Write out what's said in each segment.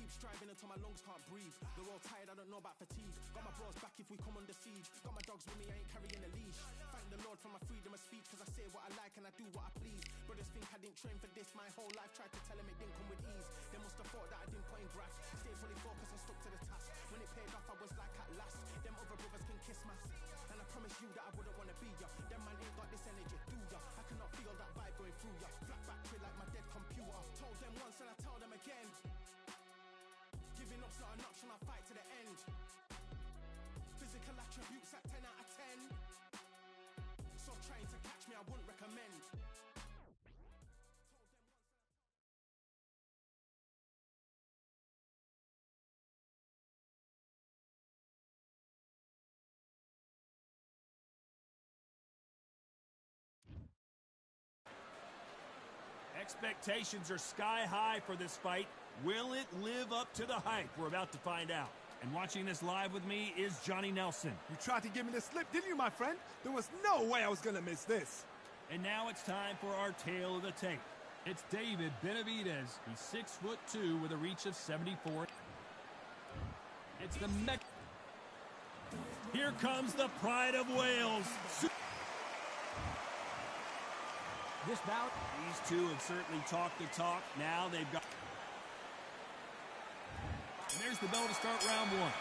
keep striving until my lungs can't breathe. They're all tired, I don't know about fatigue. Got my bros back if we come under siege. Got my dogs with me, I ain't carrying a leash. Thank the Lord for my freedom of speech, cause I say what I like and I do what I please. Brothers think I didn't train for this my whole life, tried to tell them it didn't come with ease. They must have thought that I didn't put in graft. Stayed fully focused and stuck to the task. When it paid off, I was like at last. Them other brothers can kiss my ass. And I promise you that I wouldn't wanna be ya. Them man ain't got this energy, do ya? I cannot feel that vibe going through ya. Flat battery like my dead computer. Told them once and I tell them again. Giving up's not an option, I'll fight to the end. Physical attributes at 10 out of 10. So trying to catch me, I wouldn't recommend. Expectations are sky high for this fight. Will it live up to the hype? We're about to find out. And watching this live with me is Johnny Nelson. You tried to give me the slip, didn't you, my friend? There was no way I was going to miss this. And now it's time for our tale of the tape. It's David Benavidez. He's 6'2" with a reach of 74. It's the Mech. Here comes the pride of Wales. This bout, these two have certainly talked the talk. Now they've got... And there's the bell to start round one.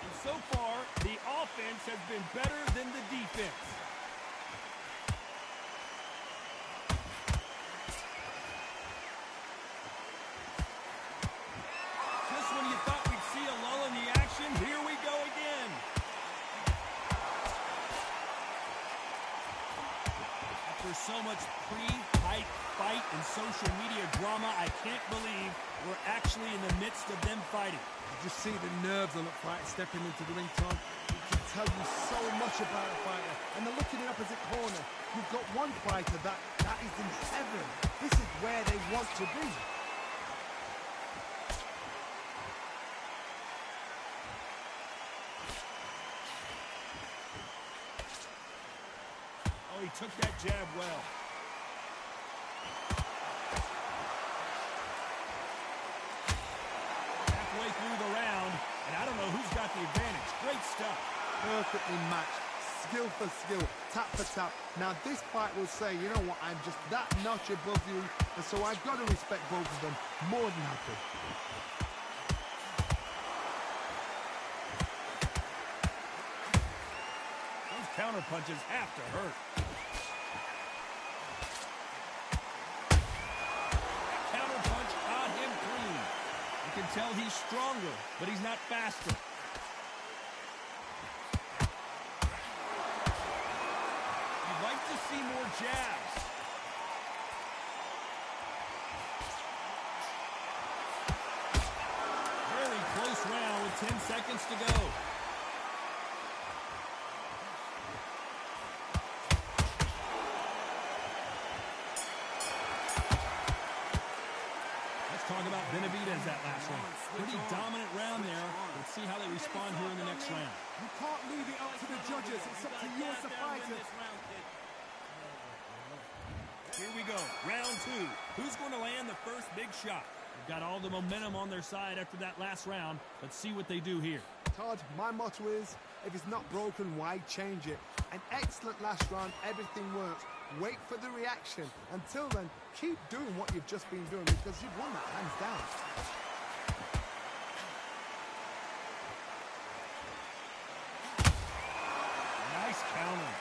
And so far, the offense has been better than the defense. Just when you thought we'd see a lull in the action, here we go again. After so much pre-hype fight and social media drama, I can't believe we're actually in the midst of them fighting. You just see the nerves on the fight stepping into the ring, Tom. It can tell you so much about a fighter. And the look in the opposite corner, you've got one fighter that is in heaven. This is where they want to be. Oh, he took that jab well. Halfway through the round, and I don't know who's got the advantage. Great stuff. Perfectly matched, skill for skill, tap for tap. Now this fight will say, you know what, I'm just that notch above you, and so I've got to respect both of them more than happy. Those counter punches have to hurt. That counter punch got him clean. You can tell he's stronger, but he's not faster. You'd like to see more jabs. Very close round with 10 seconds to go. Talk about Benavidez that last round. Pretty dominant round there. Let's see how they respond here in the next round. You can't leave it up to the judges. It's up to you as the fighter. Here we go. Round two. Who's going to land the first big shot? They've got all the momentum on their side after that last round. Let's see what they do here. Todd, my motto is, if it's not broken, why change it? An excellent last round. Everything works. Wait for the reaction. Until then, keep doing what you've just been doing because you've won that hands down. Nice counter.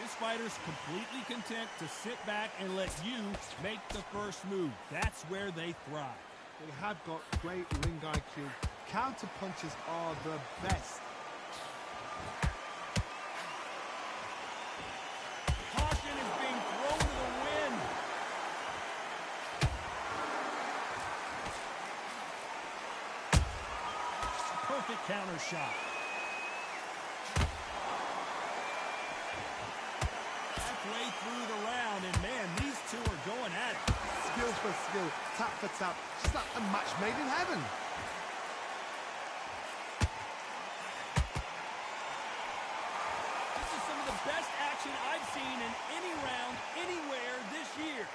This fighter's completely content to sit back and let you make the first move. That's where they thrive. They have got great ring IQ. Counter punches are the best. Caution is being thrown to the wind. Perfect counter shot. Halfway through the round, and man, these two are going at it. Skill for skill, tap for tap, just like a match made in heaven. This is some of the best action I've seen in any round, anywhere this year.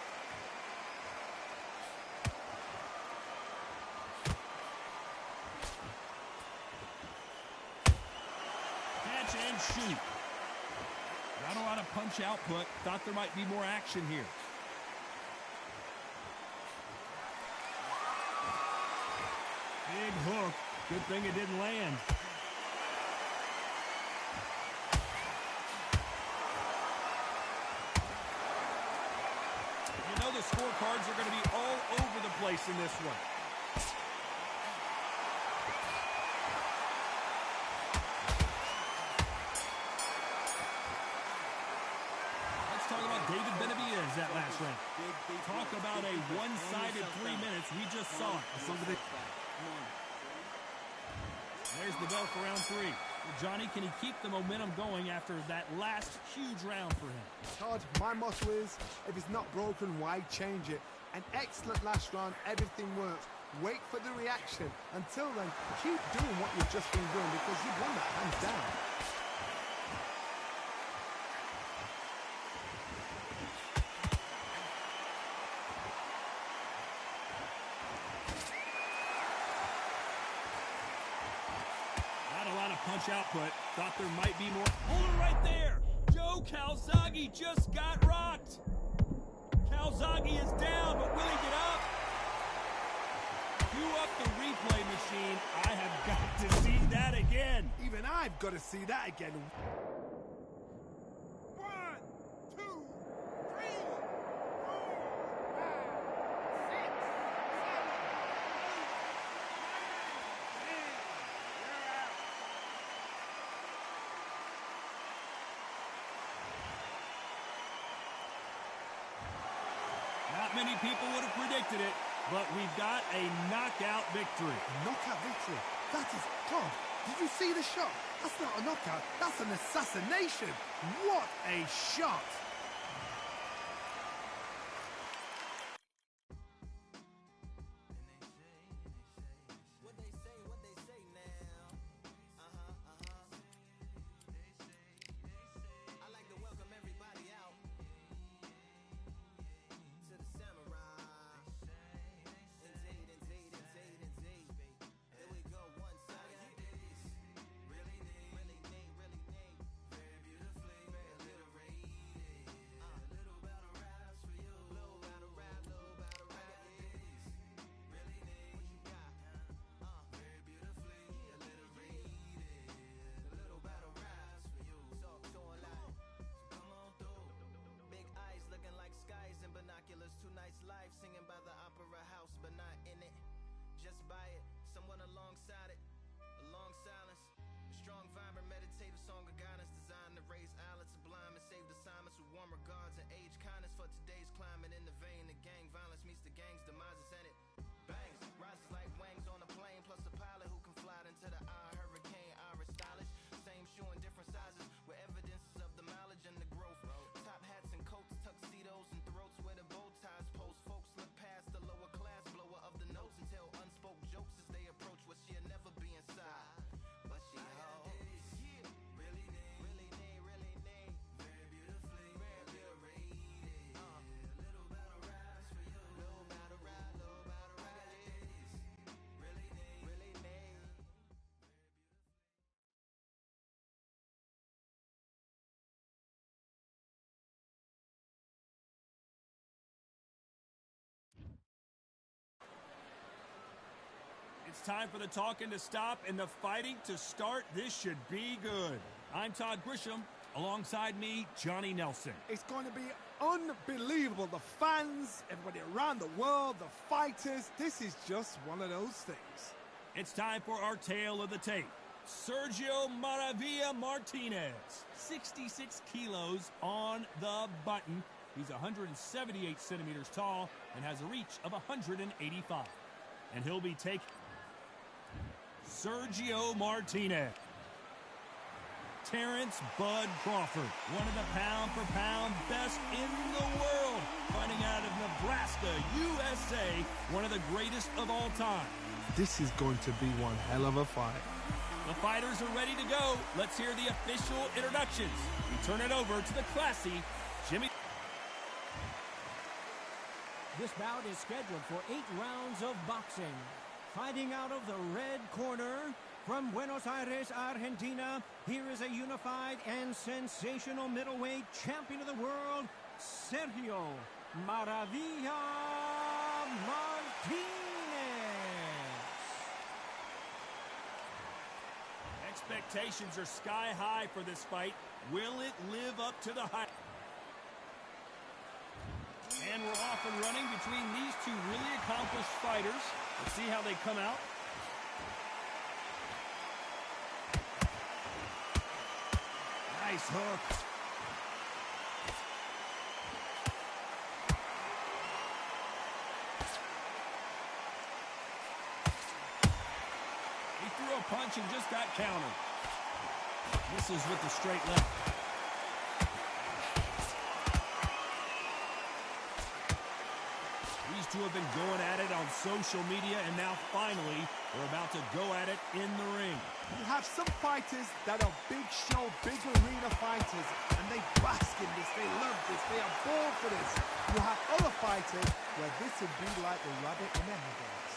Catch and shoot. Not a lot of punch output. Thought there might be more action here. Big hook. Good thing it didn't land. You know the scorecards are going to be all over the place in this one. Let's talk about David Benavidez that last round. Talk about a one-sided 3 minutes. We just saw it. There's the bell for round 3. Well, Johnny, can he keep the momentum going after that last huge round for him? Todd, my motto is, if it's not broken, why change it? An excellent last round, everything works. Wait for the reaction. Until then, keep doing what you've just been doing because you've won that hands down. Punch output. Thought there might be more. Hold it right there. Joe Calzaghe just got rocked. Calzaghe is down, but will he get up? Cue up the replay machine. I have got to see that again. Even I've got to see that again. 1, 2, 3, 4, 5, 6, 7, 8, 9, 10. Not many people would have predicted it, but we've got a knockout victory. Knockout victory? That is Tom. Did you see the shot? That's not a knockout. That's an assassination. What a shot. It's time for the talking to stop and the fighting to start. This should be good. I'm Todd Grisham. Alongside me, Johnny Nelson. It's going to be unbelievable. The fans, everybody around the world, the fighters. This is just one of those things. It's time for our tale of the tape. Sergio Maravilla Martinez, 66 kilos on the button. He's 178 centimeters tall and has a reach of 185. And he'll be taking Sergio Martinez. Terrence Bud Crawford, one of the pound-for-pound best in the world, fighting out of Nebraska, USA, one of the greatest of all time. This is going to be one hell of a fight. The fighters are ready to go. Let's hear the official introductions. We turn it over to the classy Jimmy. This bout is scheduled for 8 rounds of boxing. Fighting out of the red corner, from Buenos Aires, Argentina, here is a unified and sensational middleweight champion of the world, Sergio Maravilla Martinez. Expectations are sky high for this fight. Will it live up to the hype? And we're off and running between these two really accomplished fighters. Let's see how they come out. Nice hook. He threw a punch and just got countered. Misses with the straight left. These two have been going at it on social media, and now finally they're about to go at it in the ring. You have some fighters that are big show, big arena fighters, and they bask in this, they love this, they are born for this. You have other fighters where this would be like the rabbit in the headlights.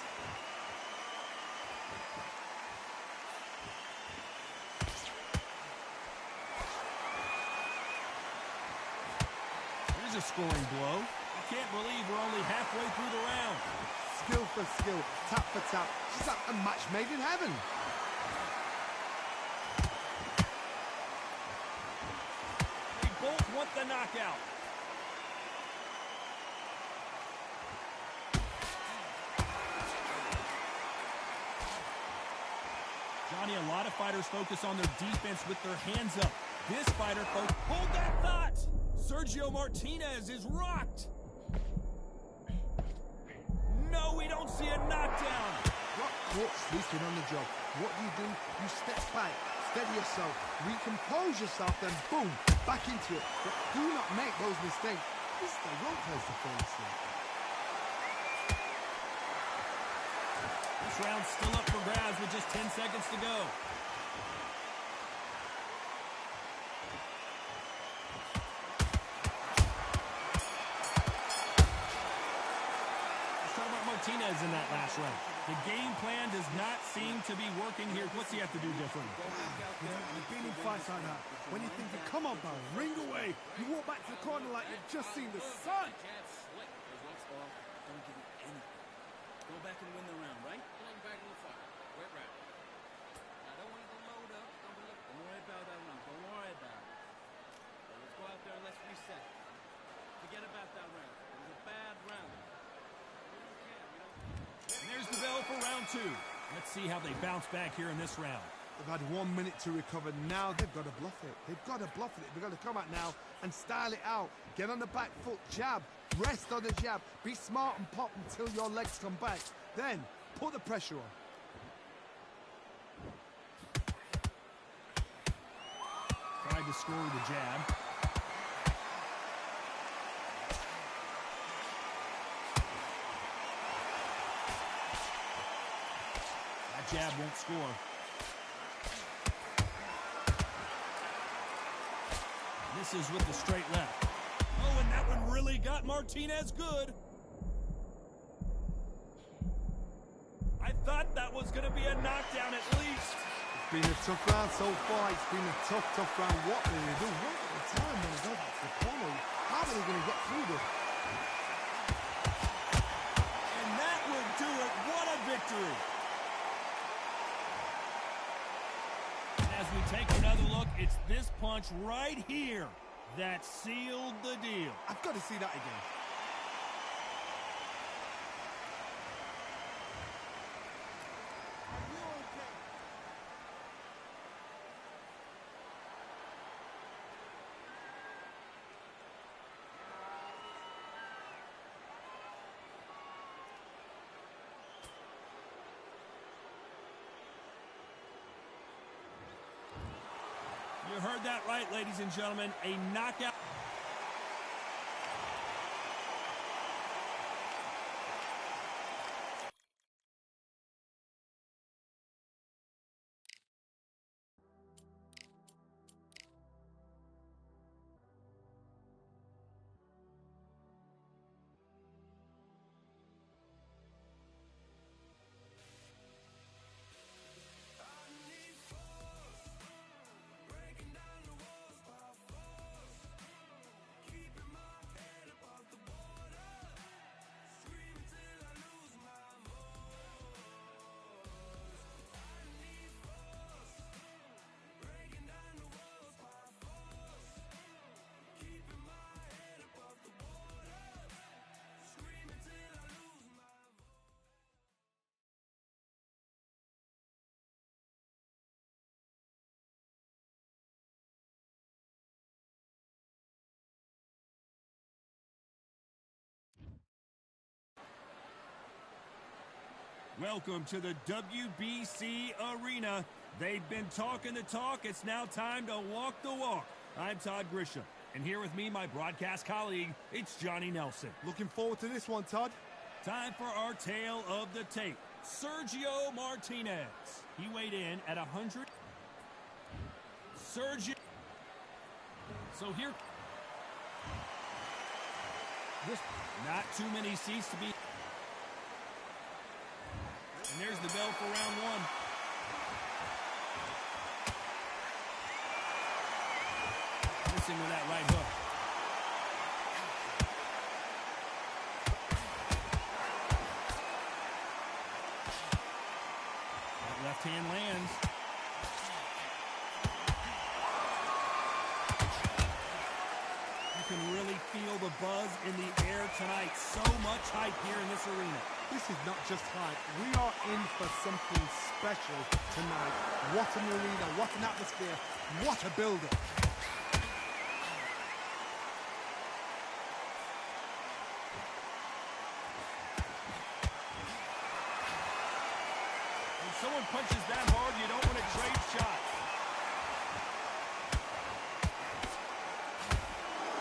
Here's a scoring blow. I can't believe we're only halfway through the round. Skill for skill, tap for tap. She's like a match made in heaven. They both want the knockout. Johnny, a lot of fighters focus on their defense with their hands up. This fighter, folks, hold that thought! Sergio Martinez is rocked. No, we don't see a knockdown. Got caught sleeping on the job. What do? You step back, steady yourself, recompose yourself, then boom, back into it. But do not make those mistakes. This is the wrong place to fall asleep. This round's still up for grabs with just 10 seconds to go. Martinez in that last round. The game plan does not seem to be working here. What's he have to do different? You know, you've been in fights like that. When you're thinking, come on, pal, ring away. You walk back to the corner like you've just seen the sun. Don't give it any. Go back and win the round, right? Playing back in the fight. Wet round. I don't want to load up. Don't worry about that round. Don't worry about it. So let's go out there and let's reset. Forget about that round. It was a bad round. And there's the bell for round 2. Let's see how they bounce back here in this round. They've had 1 minute to recover. Now they've got to bluff it. They've got to bluff it. They've got to come out now and style it out. Get on the back foot, jab, rest on the jab. Be smart and pop until your legs come back. Then put the pressure on. Tried to score with the jab. That jab won't score. Misses with the straight left. Oh, and that one really got Martinez good. I thought that was going to be a knockdown at least. It's been a tough round so far. It's been a tough round. What are they do? What are they telling when they go back to the corner? How are they going to get through this? And that will do it. What a victory. As we take another look, it's this punch right here that sealed the deal. I've got to see that again. You heard that right, ladies and gentlemen. A knockout. Welcome to the WBC Arena. They've been talking the talk. It's now time to walk the walk. I'm Todd Grisham, and here with me, my broadcast colleague, it's Johnny Nelson. Looking forward to this one, Todd. Time for our tale of the tape. Sergio Martinez. He weighed in at 100. Sergio. So here. Not too many seats to be. And there's the bell for round one. Missing with that right hook. That left hand lands. You can really feel the buzz in the air tonight. So much hype here in this arena. This is not just hype. We are in for something special tonight. What an arena, what an atmosphere, what a build-up. When someone punches that hard, you don't want to trade shots.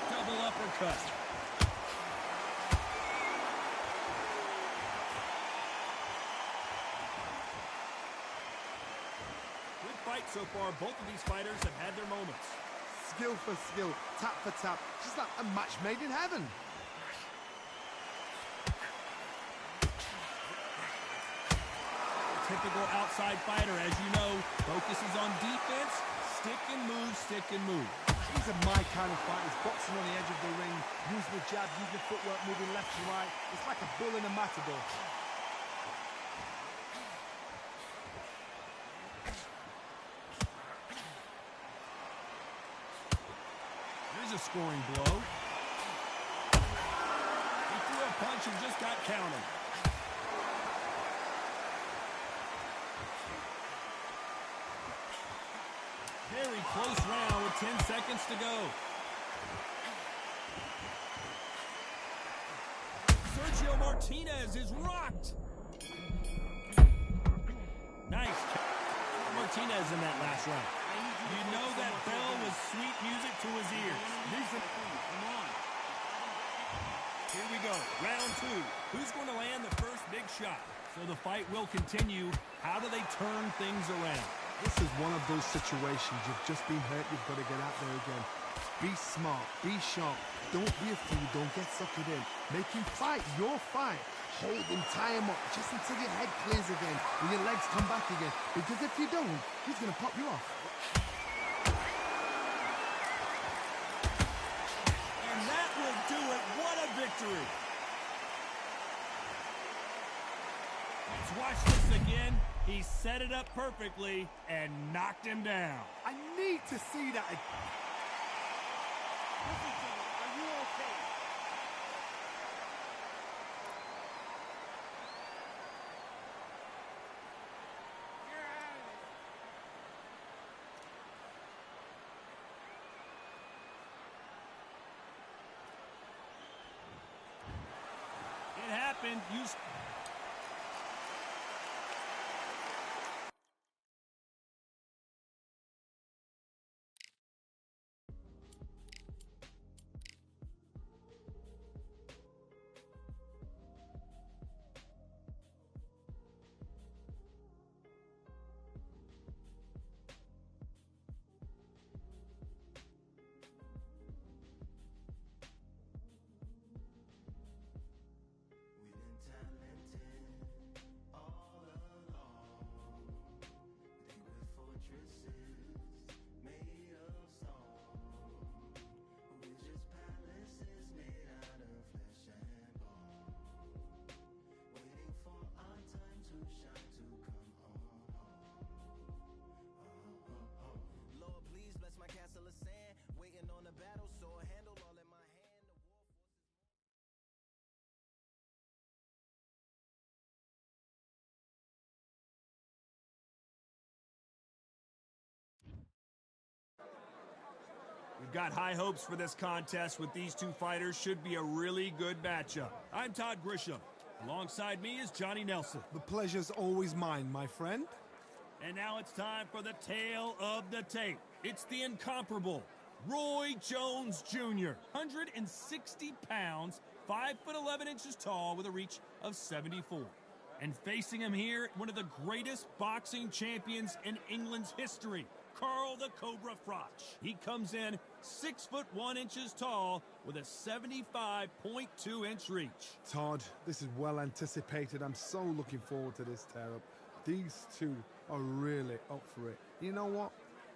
Double uppercut. So far, both of these fighters have had their moments. Skill for skill, tap for tap, just like a match made in heaven. Typical outside fighter, as you know, focuses on defense, stick and move, stick and move. These are my kind of fighters, boxing on the edge of the ring, using the jab, using the footwork, moving left to right. It's like a bull in a matador. A scoring blow. He threw a punch and just got counted. Very close round with 10 seconds to go. Sergio Martinez is rocked. Nice. Martinez in that last round. You know that bell was sweet music to his ears. Come on. Here we go. Round two. Who's going to land the first big shot? So the fight will continue. How do they turn things around? This is one of those situations. You've just been hurt. You've got to get out there again. Be smart. Be sharp. Don't be a fool. Don't get suckered in. Make him fight your fight. Hold him, tie him up, just until your head clears again and your legs come back again. Because if you don't, he's going to pop you off. Do it. What a victory. Let's watch this again. He set it up perfectly and knocked him down. I need to see that again. Listen to me. Are you okay? It happened. We've got high hopes for this contest with these two fighters. Should be a really good matchup. I'm Todd Grisham. Alongside me is Johnny Nelson. The pleasure's always mine, my friend. And now it's time for the tale of the tape. It's the incomparable Roy Jones Jr., 160 pounds, 5'11" tall with a reach of 74. And facing him here, one of the greatest boxing champions in England's history, Carl the Cobra Froch. He comes in 6'1" tall with a 75.2-inch reach. Todd, this is well anticipated. I'm so looking forward to this tear-up. These two are really up for it. You know what?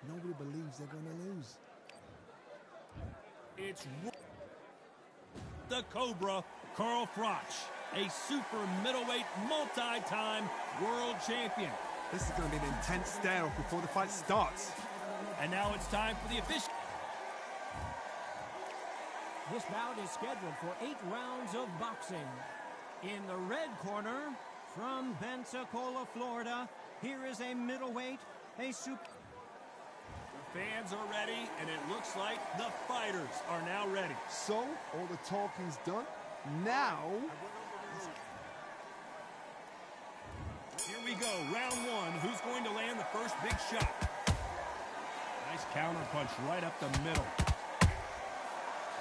Nobody believes they're going to lose. It's the Cobra, Carl Froch, a super middleweight multi-time world champion. This is going to be an intense stare-off before the fight starts. And now it's time for the official. This bout is scheduled for 8 rounds of boxing. In the red corner, from Pensacola, Florida, here is a middleweight, a super... The fans are ready, and it looks like the fighters are now ready. So, all the talking's done. Now... Here we go, round one. Who's going to land the first big shot? Nice counter punch right up the middle.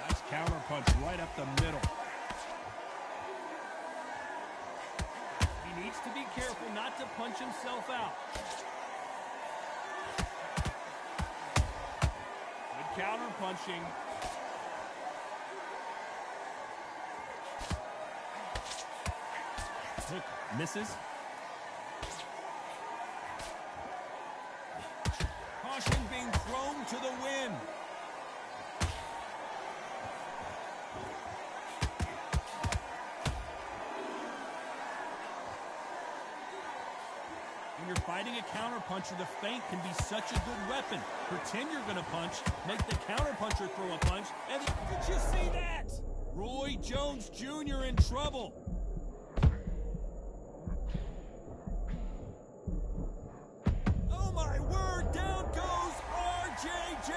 Nice counter punch right up the middle. He needs to be careful not to punch himself out. Good counter punching. Hook misses. Caution being thrown to the wind. When you're fighting a counterpuncher, the feint can be such a good weapon. Pretend you're going to punch, make the counterpuncher throw a punch, and did you see that? Roy Jones Jr. in trouble. Oh my word, down goes RJJ.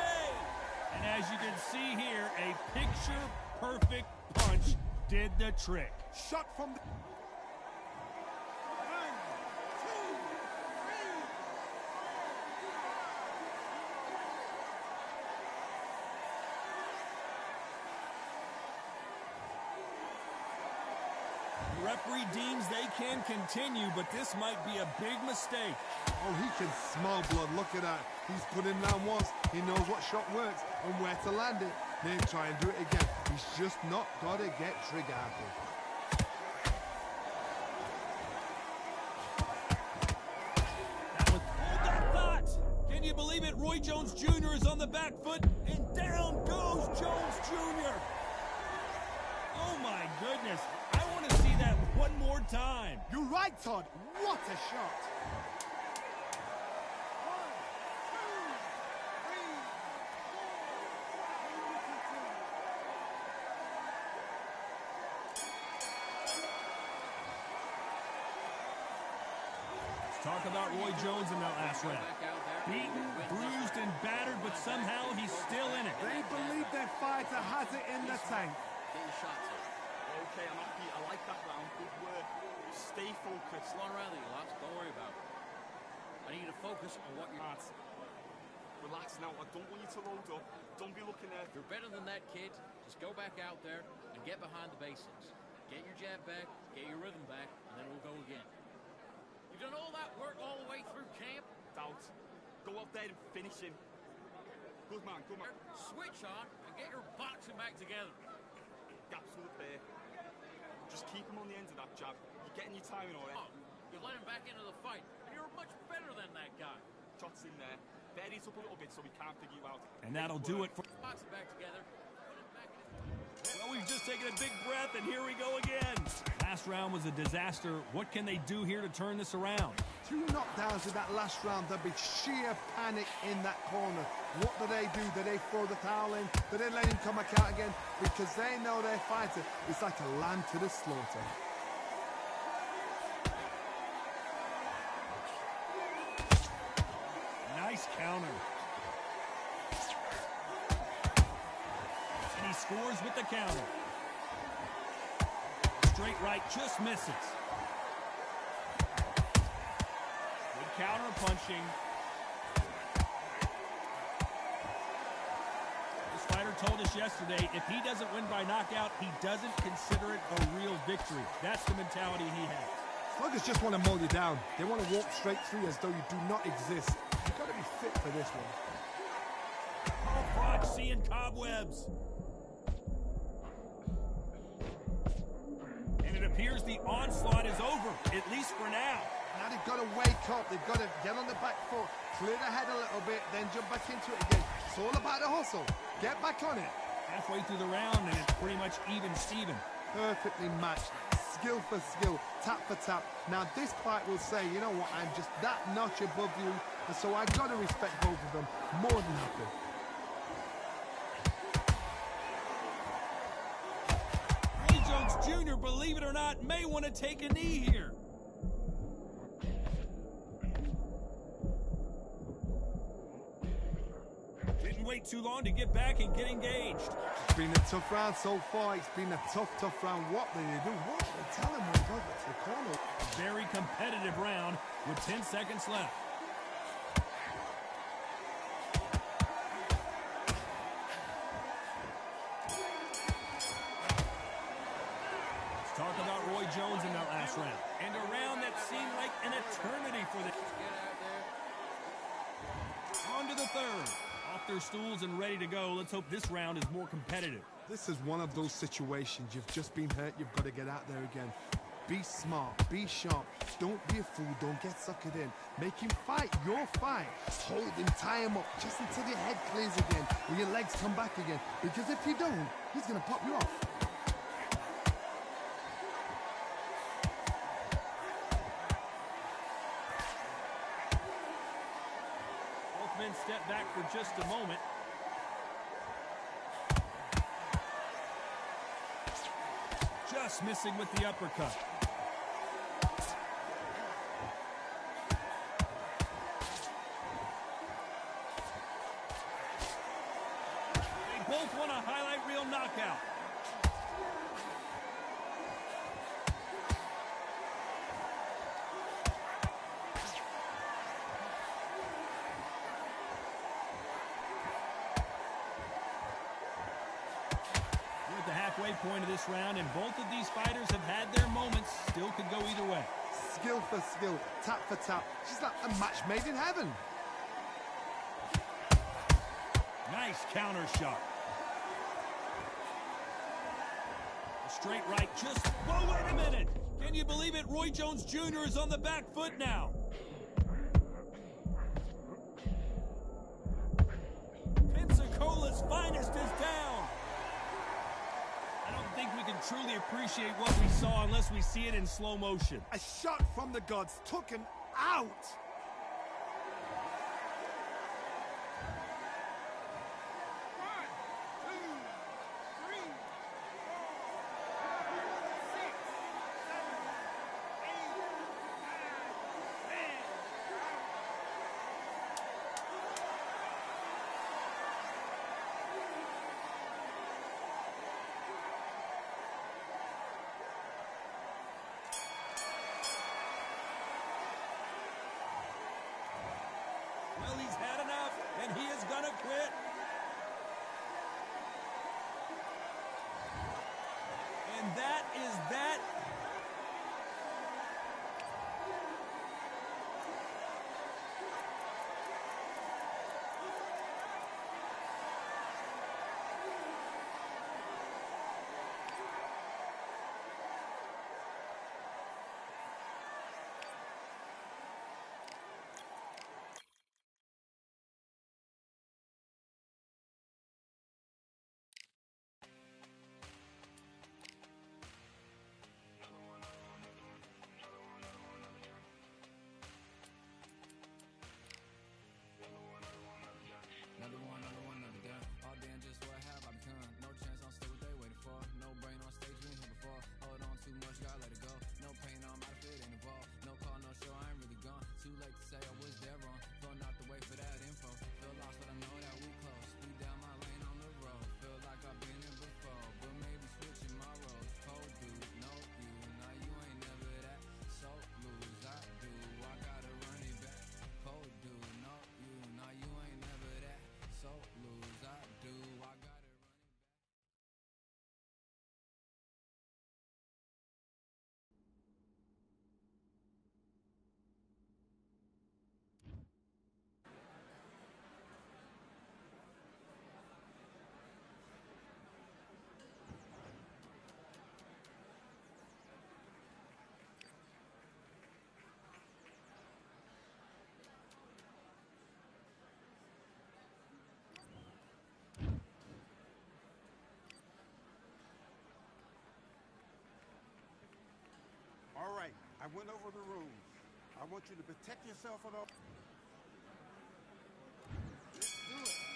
And as you can see here, a picture-perfect punch did the trick. Shot from the... The referee deems they can continue, but this might be a big mistake. Oh, he can smell blood. Look at that. He's put in round once. He knows what shot works and where to land it. Then try and do it again. He's just not got to get trigger happy. Hold that thought! Can you believe it? Roy Jones Jr. is on the back foot, and down goes Jones Jr. Oh my goodness. I want to see that one more time. You're right, Todd. What a shot. Talk about Roy Jones in that last round. Beaten, bruised, and battered, but somehow he's still in it. They believe their fighter has it in the tank. Get your shots in. Okay, I'm happy. I like that round. Good work. Stay focused. Slow around the lads. Don't worry about it. I need you to focus on what you're at. Relax now. I don't want you to load up. Don't be looking there. You're better than that, kid. Just go back out there and get behind the basics. Get your jab back, get your rhythm back, and then we'll go again. You've done all that work all the way through camp? Doubt. Go out there and finish him. Good man, good man. Switch on and get your boxing back together. Gaps in the pair. Just keep him on the end of that jab. You're getting your timing already. Oh, you let him back into the fight, and you're much better than that guy. Shots in there. Buries up a little bit so we can't figure you out. And that'll do it for... Boxing back together. Put it back in. Well, we've just taken a big breath, and here we go again. Last round was a disaster. What can they do here to turn this around? 2 knockdowns in that last round. There'll be sheer panic in that corner. What do? Do they throw the towel in? Do they let him come back out again? Because they know their fighter is like a lamb to the slaughter. Nice counter. And he scores with the counter. straight right just misses. Good counter punching. This fighter told us yesterday, if he doesn't win by knockout, he doesn't consider it a real victory. That's the mentality he has. Sluggers just want to mow you down. They want to walk straight through as though you do not exist. You've got to be fit for this one. Oh, Brock seeing cobwebs. And it appears the onslaught is over, at least for now. Now they've got to wake up. They've got to get on the back foot, clear the head a little bit, then jump back into it again. It's all about the hustle. Get back on it. Halfway through the round, and it's pretty much even Steven. Perfectly matched. Skill for skill, tap for tap. Now this fight will say, you know what, I'm just that notch above you, and so I've got to respect both of them more than happy. Roy Jones Jr., believe it or not, may want to take a knee here. Didn't wait too long to get back and get engaged. It's been a tough round so far. It's been a tough round. What do they do? What? They tell him when he goes back to the corner. Very competitive round with 10 seconds left. Let's talk about Roy Jones in that last round. And a round that seemed like an eternity for them. On to the third. Off their stools and ready to go. Let's hope this round is more competitive. This is one of those situations. You've just been hurt. You've got to get out there again. Be smart. Be sharp. Don't be a fool. Don't get suckered in. Make him fight your fight. Hold him. Tie him up just until your head clears again or your legs come back again. Because if you don't, he's going to pop you off. Both men step back for just a moment. Just missing with the uppercut. They both want a highlight reel knockout. We're at the halfway point of this round, and both of these fighters have had their moments. Still could go either way. Skill for skill, tap for tap. She's like a match made in heaven. Nice counter shot. A straight right just... Whoa, wait a minute! Can you believe it? Roy Jones Jr. is on the back foot now. Pensacola's finest is down. I don't think we can truly appreciate what we saw unless we see it in slow motion. A shot from the gods took him out. Well, he's had enough, and he is gonna quit. And that is that. I went over the rules. I want you to protect yourself at all. Let's do it.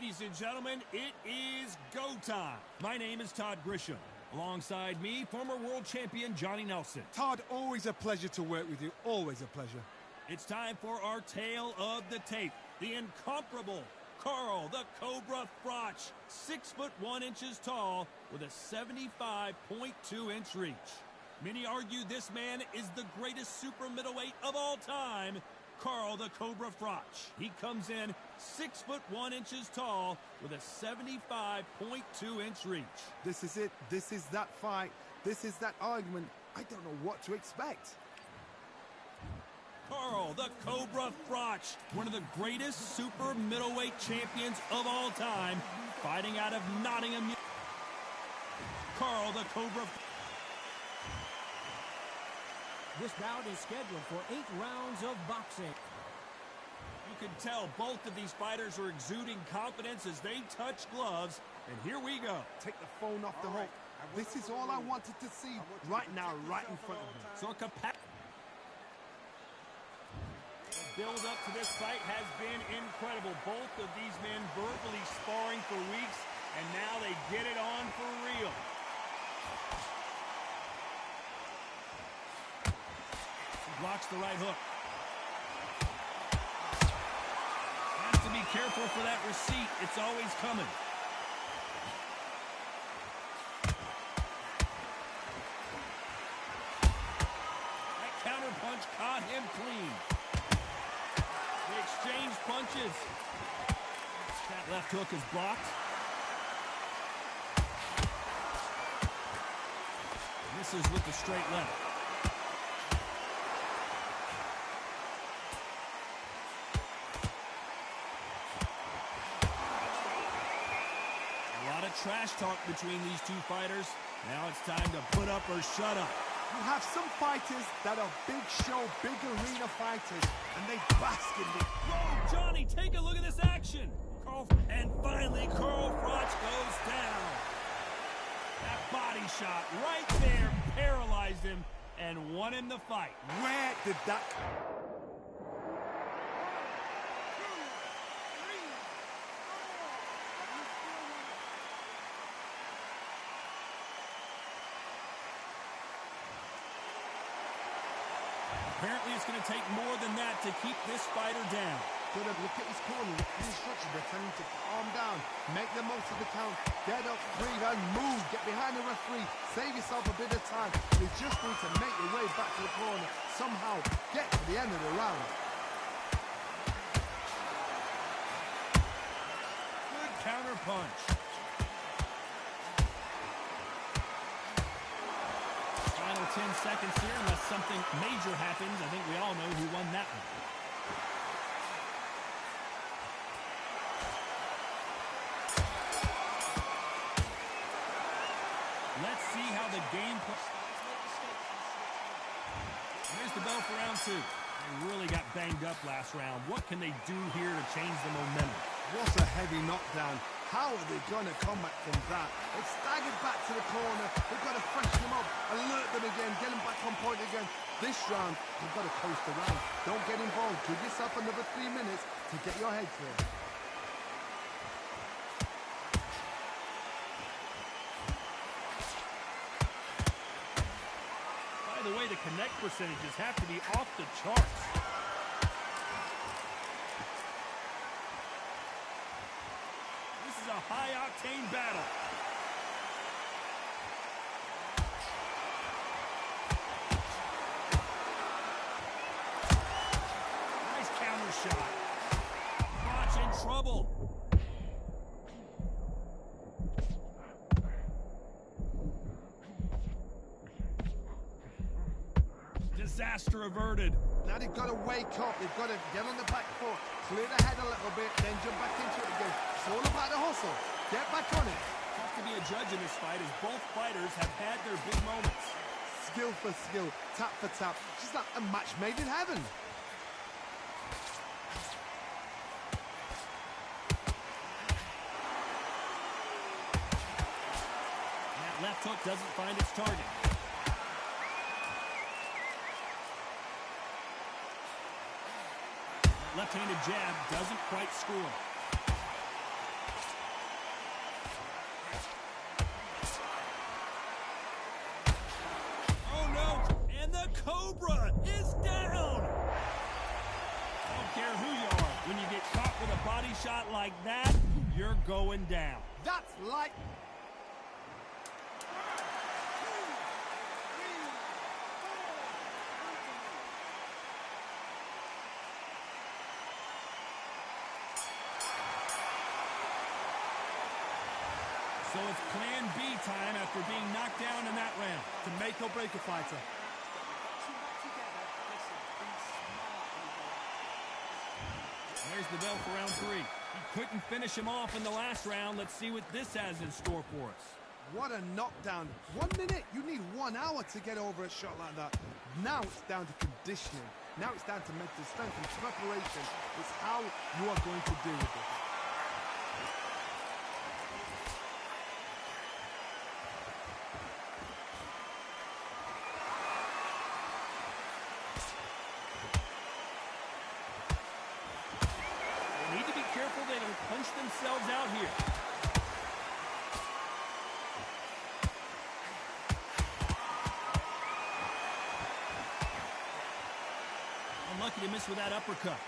Ladies and gentlemen, it is go time. My name is Todd Grisham. Alongside me, former world champion Johnny Nelson. Todd, always a pleasure to work with you. Always a pleasure. It's time for our tale of the tape. The incomparable Carl the Cobra Froch, 6'1" tall with a 75.2-inch reach. Many argue this man is the greatest super middleweight of all time, Carl the Cobra Froch. He comes in 6'1" tall with a 75.2-inch reach. This is it. This is that fight. This is that argument. I don't know what to expect. Carl the Cobra Froch, one of the greatest super middleweight champions of all time, fighting out of Nottingham. Carl the Cobra. This bout is scheduled for 8 rounds of boxing. You can tell both of these fighters are exuding confidence as they touch gloves, and here we go. Take the phone off the hook. This is all I wanted to see right now, right in front of me. So the build up to this fight has been incredible. Both of these men verbally sparring for weeks, and now they get it on for real. Blocks the right hook. Has to be careful for that receipt. It's always coming. That counter punch caught him clean. They exchange punches. That left hook is blocked. Misses with the straight left. Trash talk between these two fighters. Now it's time to put up or shut up. You have some fighters that are big show, big arena fighters, and they bask in it. Whoa, Johnny, take a look at this action. And finally, Carl Froch goes down. That body shot right there paralyzed him and won him the fight. Where did that... Apparently, it's going to take more than that to keep this fighter down. Good, look at his corner, look at the instructions. They're telling him to calm down, make the most of the count, get up, breathe, and move. Get behind the referee, save yourself a bit of time. You just need to make your way back to the corner. Somehow, get to the end of the round. Good counter punch. Final 10 seconds here, unless something major happens. I think we all know who won that one. Let's see how the game plays. Here's the bell for round 2. They really got banged up last round. What can they do here to change the momentum? What a heavy knockdown. How are they going to come back from that? It's staggered back to the corner. They've got to freshen them up, alert them again, get them back on point again. This round, you've got to coast the round. Don't get involved. Give yourself another 3 minutes to get your head clear. By the way, the connect percentages have to be off the charts. A high-octane battle. Nice counter shot. Froch in trouble. Disaster averted. Now they've got to wake up. They've got to get on the back foot, clear the head a little bit, then jump back into it again. It's all about the hustle. Get back on it. Tough to be a judge in this fight as both fighters have had their big moments. Skill for skill, tap for tap. It's like a match made in heaven. That left hook doesn't find its target. Left-handed jab doesn't quite score. like that, you're going down. That's like... So it's plan B time after being knocked down in that round. To make or break a fighter. There's the bell for round 3. He couldn't finish him off in the last round. Let's see what this has in store for us. What a knockdown. 1 minute, you need 1 hour to get over a shot like that. Now it's down to conditioning. Now it's down to mental strength and preparation. It's how you are going to deal with it. They don't punch themselves out here. Unlucky to miss with that uppercut.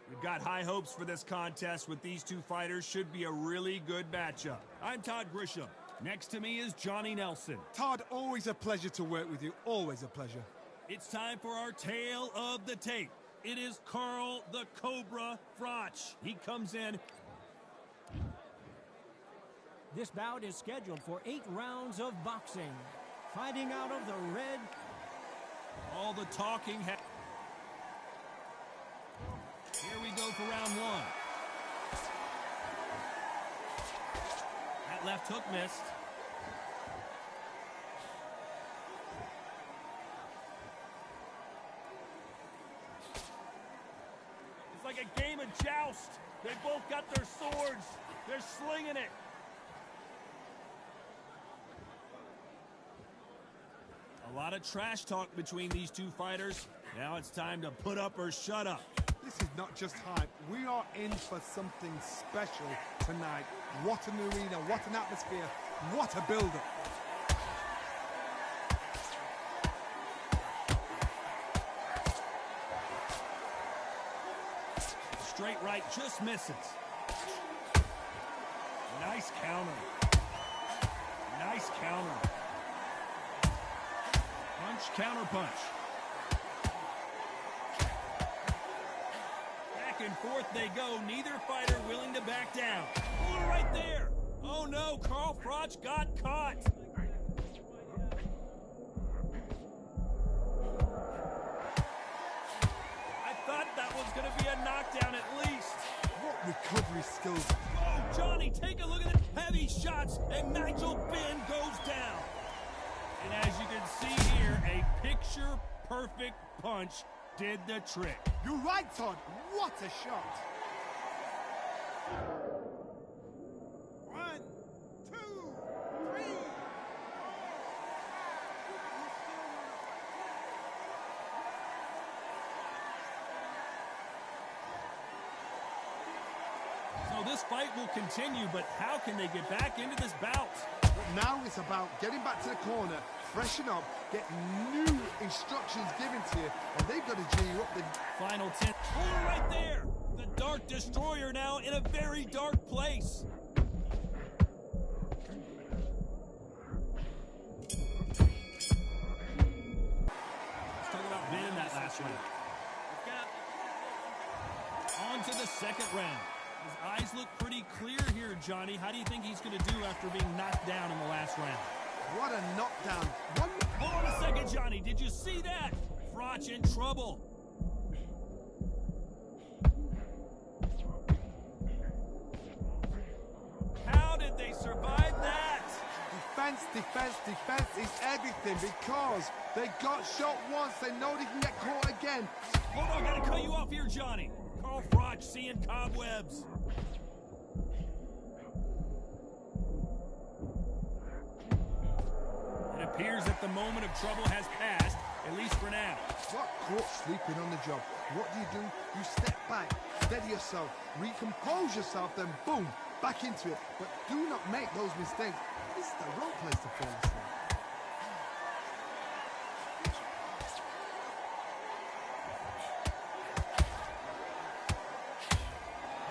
We've got high hopes for this contest with these two fighters. Should be a really good matchup. I'm Todd Grisham. Next to me is Johnny Nelson. Todd, always a pleasure to work with you. Always a pleasure. It's time for our tale of the tape. It is Carl the Cobra Froch. He comes in. This bout is scheduled for 8 rounds of boxing. Fighting out of the red. All the talking. Here we go for round 1. That left hook missed. It's like a game of joust. They both got their swords. They're slinging it. A lot of trash talk between these two fighters. Now it's time to put up or shut up. This is not just hype. We are in for something special tonight. What an arena, what an atmosphere, what a build-up. Straight right just misses. Nice counter. Nice counter. Punch, counter punch. Back and forth they go. Neither fighter willing to back down. Oh, right there. Oh no, Carl Froch got caught. I thought that was going to be a knockdown at least. What recovery skills. Oh, Johnny, take a look at the heavy shots, and Nigel Benn goes down. And as you can see here, a picture-perfect punch did the trick. You're right, Todd. What a shot. 1, 2, 3. fight will continue, but how can they get back into this bout? Now it's about getting back to the corner, freshen up, get new instructions given to you, and they've got to G you up. Final 10. Oh, right there! The Dark Destroyer now in a very dark place. Let's talk about winning that last round. On to the second round. His eyes look pretty clear here, Johnny. How do you think he's going to do after being knocked down in the last round? What a knockdown. Hold on a second, Johnny. Did you see that? Froch in trouble. How did they survive that? Defense, defense, defense is everything because they got shot once. They know they can get caught again. Hold on, gotta cut you off here, Johnny. Carl Froch seeing cobwebs. It appears that the moment of trouble has passed, at least for now. Got caught sleeping on the job. What do? You step back, steady yourself, recompose yourself, then boom, back into it. But do not make those mistakes. This is the wrong place to fall asleep.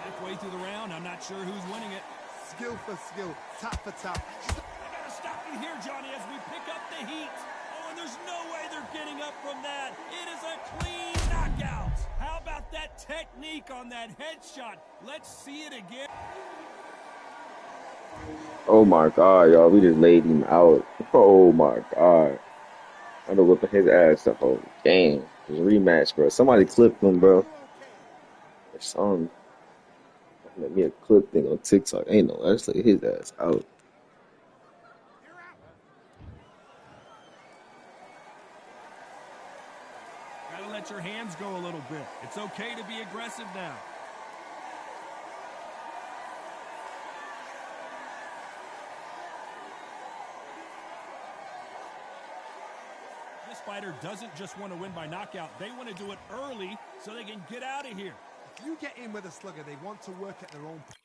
Halfway through the round, I'm not sure who's winning it. Skill for skill, tap for tap. I gotta stop you here, Johnny, as we pick up the heat. Oh, and there's no way they're getting up from that. It is a clean knockout. How about that technique on that headshot? Let's see it again. Oh my God, y'all, we just laid him out. Oh my God. I'm gonna whip his ass the whole game. It's a rematch, bro. Somebody clipped him, bro. Or something. Let me a clip thing on TikTok. Ain't no, I just laid his ass out. Gotta let your hands go a little bit. It's okay to be aggressive now. This fighter doesn't just want to win by knockout. They want to do it early so they can get out of here. If you get in with a slugger, they want to work at their own pace.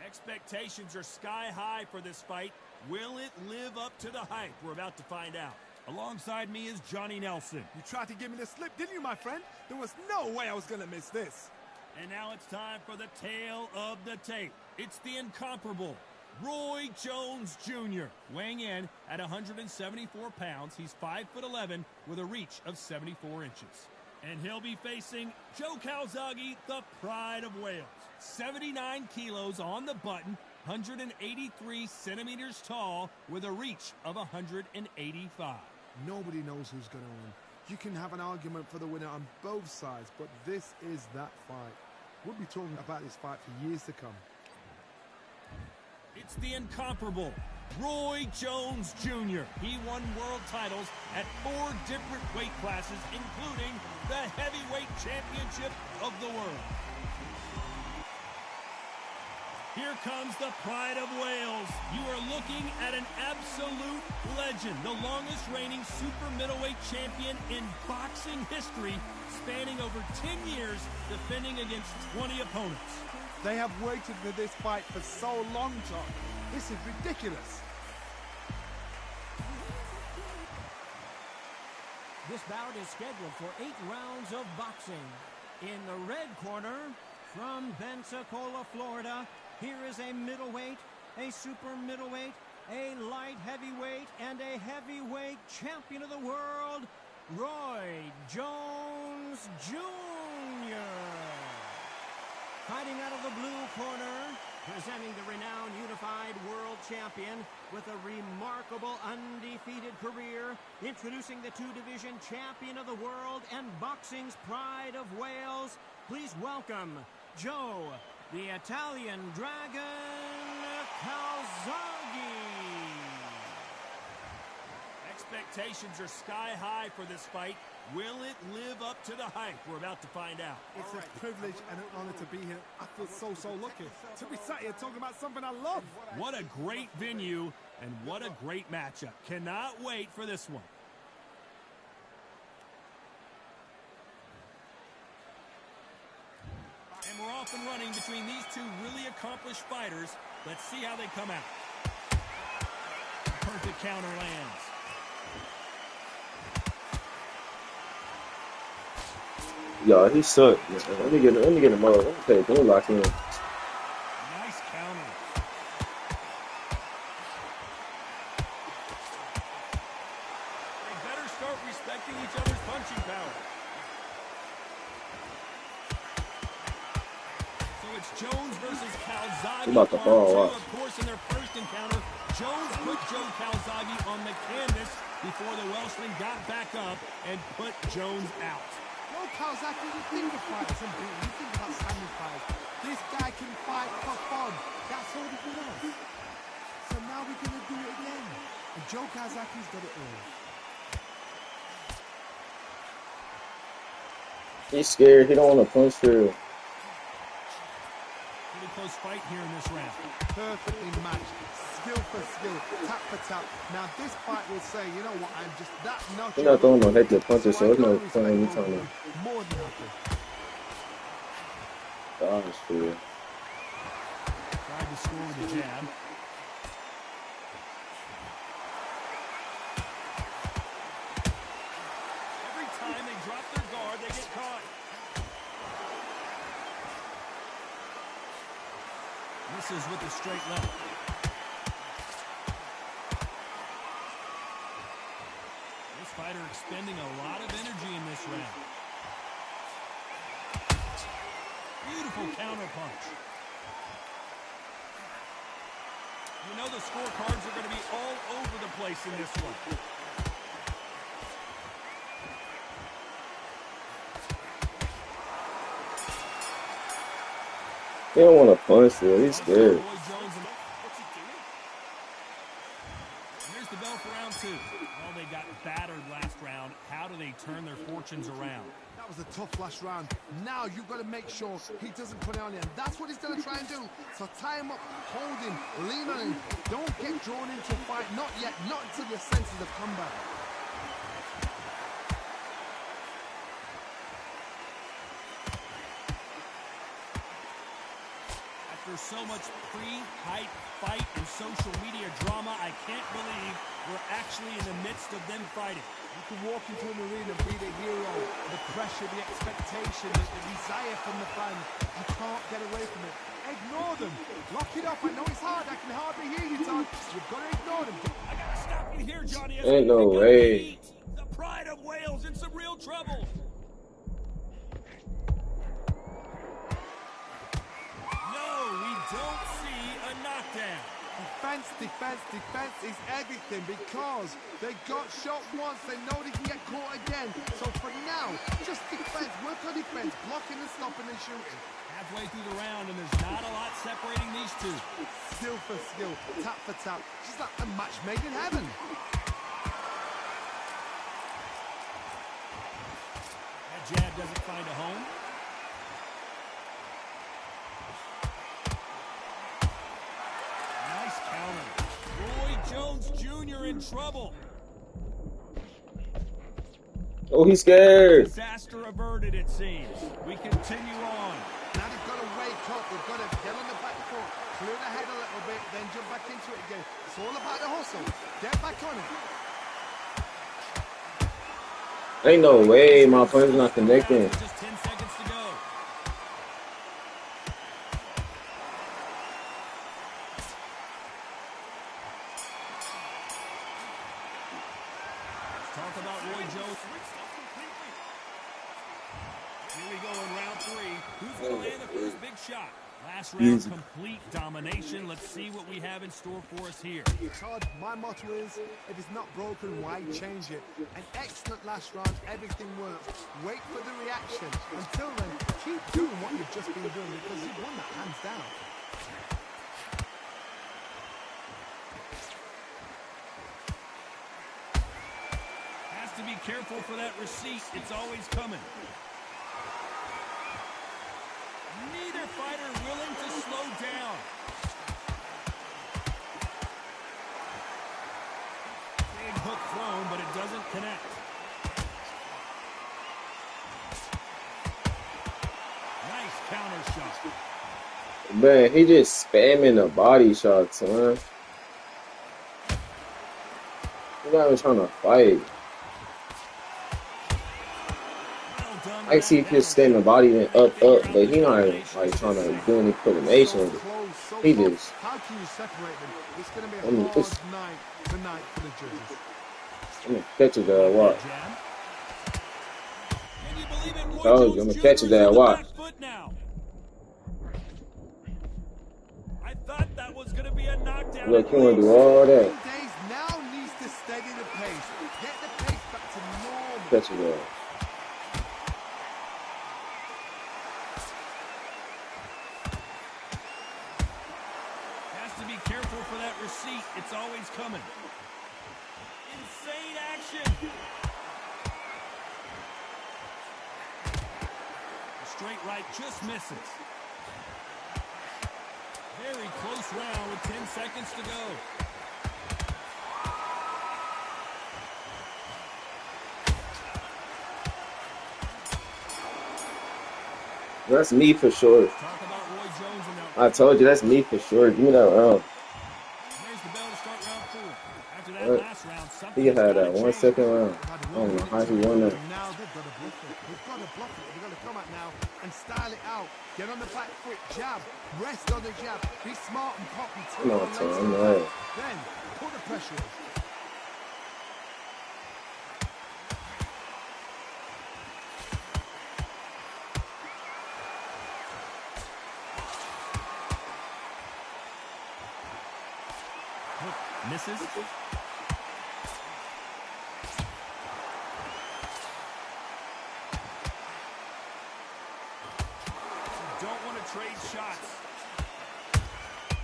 Expectations are sky high for this fight. Will it live up to the hype? We're about to find out. Alongside me is Johnny Nelson. You tried to give me the slip, didn't you, my friend? There was no way I was going to miss this. And now it's time for the tale of the tape. It's the incomparable Roy Jones Jr. Weighing in at 174 pounds. He's 5'11" with a reach of 74 inches. And he'll be facing Joe Calzaghe, the pride of Wales. 79 kilos on the button, 183 centimeters tall with a reach of 185. Nobody knows who's going to win. You can have an argument for the winner on both sides, but this is that fight. We'll be talking about this fight for years to come. It's the incomparable Roy Jones Jr. He won world titles at 4 different weight classes, including the heavyweight championship of the world. Here comes the pride of Wales. You are looking at an absolute legend, the longest reigning super middleweight champion in boxing history, spanning over 10 years, defending against 20 opponents. They have waited for this fight for so long, John. This is ridiculous. This bout is scheduled for 8 rounds of boxing. In the red corner, from Pensacola, Florida, here is a middleweight, a super middleweight, a light heavyweight and a heavyweight champion of the world, Roy Jones Jr. Fighting out of the blue corner, presenting the renowned unified world champion with a remarkable undefeated career, introducing the two-division champion of the world and boxing's pride of Wales, please welcome Joe, the Italian Dragon Calzaghe. Expectations are sky high for this fight. Will it live up to the hype? We're about to find out. It's a privilege and an honor to be here. I feel so lucky to be sat here talking about something I love. What a great venue and what a great matchup. Cannot wait for this one. And we're off and running between these two really accomplished fighters. Let's see how they come out. Perfect counter lands. Yo, he sucked. Let me get him up. Let me take him lock in. Nice counter. They better start respecting each other's punching power. So it's Jones versus Calzaghe. He about to fall off. Of course, in their first encounter, Jones put Joe Calzaghe on the canvas before the Welshman got back up and put Jones out. Well, Calzaghe, you think of fighters and you think about standing fights. This guy can fight for fun. That's all he does. So now we're going to do it again. And Joe Calzaghe's got it all. He's scared. He don't want to punch through. Pretty close fight here in this round. Perfectly matched. Skill for skill, tap for tap. Now this fight will say, you know what, I'm just that notch. He's not throwing no head to punches, so it's no fun anytime. More than happy. Gosh, dude. Tried to score with a jab. Every time they drop their guard, they get caught. Misses with the straight left. Fighter expending a lot of energy in this round. Beautiful counter punch. You know the scorecards are going to be all over the place in this one. He don't want to punch though. He's scared. Here's the bell for round two. Well, they got battered last round. How do they turn their fortunes around? That was a tough last round. Now you've got to make sure he doesn't put it on you. And that's what he's going to try and do. So tie him up, hold him, lean on him. Don't get drawn into a fight. Not yet. Not until your senses have come back. After so much pre-hype fight and social media drama, I can't believe we're actually in the midst of them fighting. You can walk into an arena and be the hero. The pressure, the expectation, the desire from the fans. You can't get away from it. Ignore them. Lock it up. I know it's hard. I can hardly hear you, Todd. You've got to ignore them. I gotta stop you here, Johnny. Ain't no way. The pride of Wales in some real trouble. Don't see a knockdown. Defense is everything because they got shot once. They know they can get caught again. So for now, just defense. Work on defense. Blocking and stopping and shooting. Halfway through the round, and there's not a lot separating these two. Skill for skill. Tap for tap. Just like a match made in heaven. That jab doesn't find a home. Roy Jones Jr. in trouble. Oh, he's scared. Disaster averted, it seems. We continue on. Now they've got to wake up. They've got to get on the back foot, clear the head a little bit, then jump back into it again. It's all about the hustle. Get back on it. Ain't no way my punch not connecting. Just 10 seconds to go. Talk about Roy Jones. Here we go in round 3. Who's going to land the first big shot? Last round, complete domination. Let's see what we have in store for us here. Todd, my motto is, if it's not broken, why change it? An excellent last round, everything works. Wait for the reaction. Until then, keep doing what you've just been doing because you've won that hands down. Has to be careful for that receipt. It's always coming. Neither fighter willing to slow down. Big hook thrown, but it doesn't connect. Nice counter shot. Man, he just spamming the body shots, man. He's not even trying to fight. I see he just staying the body and up, but he not even like trying to do any coordination. He just. How can you separate them? It's going to be a I'm hard night tonight for the judges. I'm gonna catch his ass. Watch. Told you, I'm gonna catch his ass. Watch. I thought that was going to be a knockdown. Look, he wanna do all that. Days now needs to steady the pace. Get the pace back to normal. Catch his ass. Receipt, it's always coming. Insane action. The straight right just misses. Very close round with 10 seconds to go. That's me for sure. Talk about Roy Jones and I told you that's me for sure. Give me that round. He had that 1 second round. I don't know how he won that. Now they've got to bluff it. They've got to bluff it. They've got to come out now and style it out. Get on the back foot, jab, rest on the jab. Be smart and pop and Come on, Tom. Right. Then put the pressure on. Misses. Don't want to trade shots.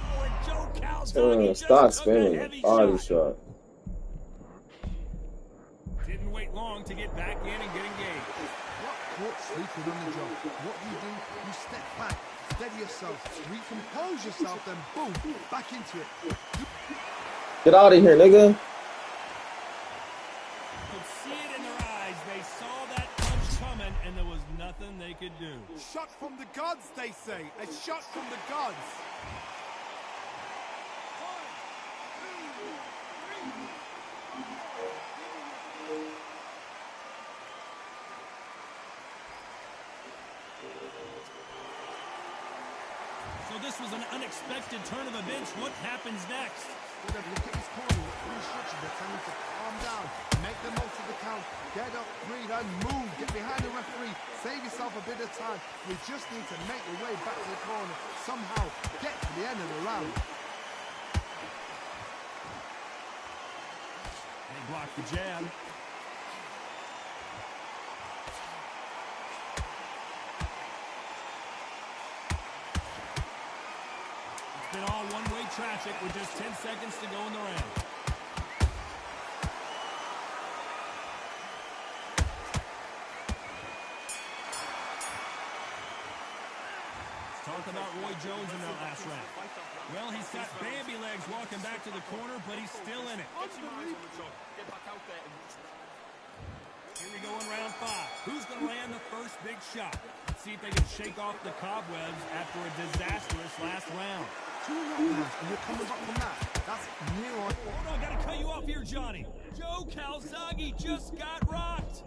Oh, and Joe Calzaghe stop spinning the body shot. Didn't wait long to get back in and get engaged. What sleeping on the job? What do? You step back, steady yourself, recompose yourself, then boom, back into it. Get out of here, nigga. Could see it in their eyes. They saw that punch coming, and there was nothing they could do. Shot from the gods, they say. A shot from the gods. So this was an unexpected turn of events. What happens next? Look at his corner. Instructions are telling him to calm down. Make the most of the count. Get up, breathe, and move. Get behind the referee. Save yourself a bit of time. We just need to make the way back to the corner. Somehow get to the end of the round. They blocked the jab. Been all one-way traffic with just 10 seconds to go in the round. Let's talk about Roy Jones in that last round. Well, he's got Bambi legs walking back to the corner, but he's still in it. Here we go in round 5. Who's going to land the first big shot? Let's see if they can shake off the cobwebs after a disastrous last round. And you're coming back from that. That's new on. Hold on, gotta cut you off here, Johnny. Joe Calzaghe just got rocked.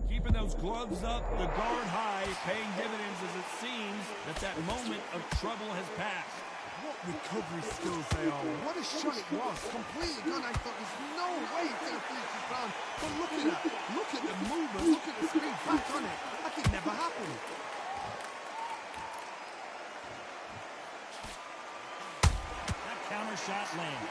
Keeping those gloves up, the guard high, paying dividends as it seems that moment of trouble has passed. What What recovery skills they are. What a shot it was. Completely gone. I thought there's no way he's going to finish this round. But look at that. Look at the movement. Look at the speed back on it. Like it never happened. That counter shot lands.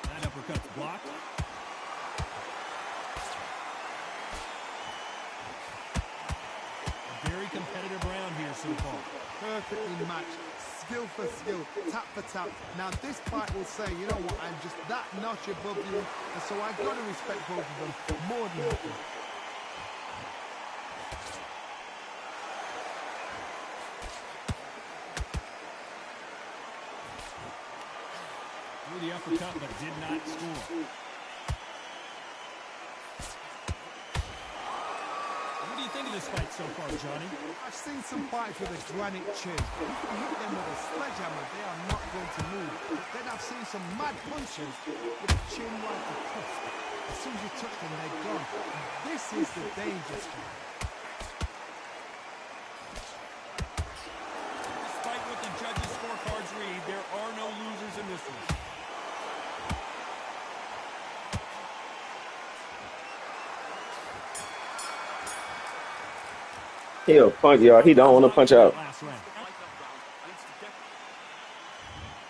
That uppercut's blocked. Very competitive round here so far. Perfectly matched, skill for skill, tap for tap. Now this fight will say, you know what, I'm just that notch above you, and so I've got to respect both of them more than happy. Threw the uppercut but did not score. What do you think of this fight so far, Johnny? I've seen some fights with a granite chin. You can hit them with a sledgehammer, they are not going to move. Then I've seen some mad punches with a chin like a tusk. As soon as you touch them, they're gone. And this is the danger spot. Despite what the judges' scorecards read, there are no losers in this one. He'll punch, y'all. He don't want to punch out. Last round.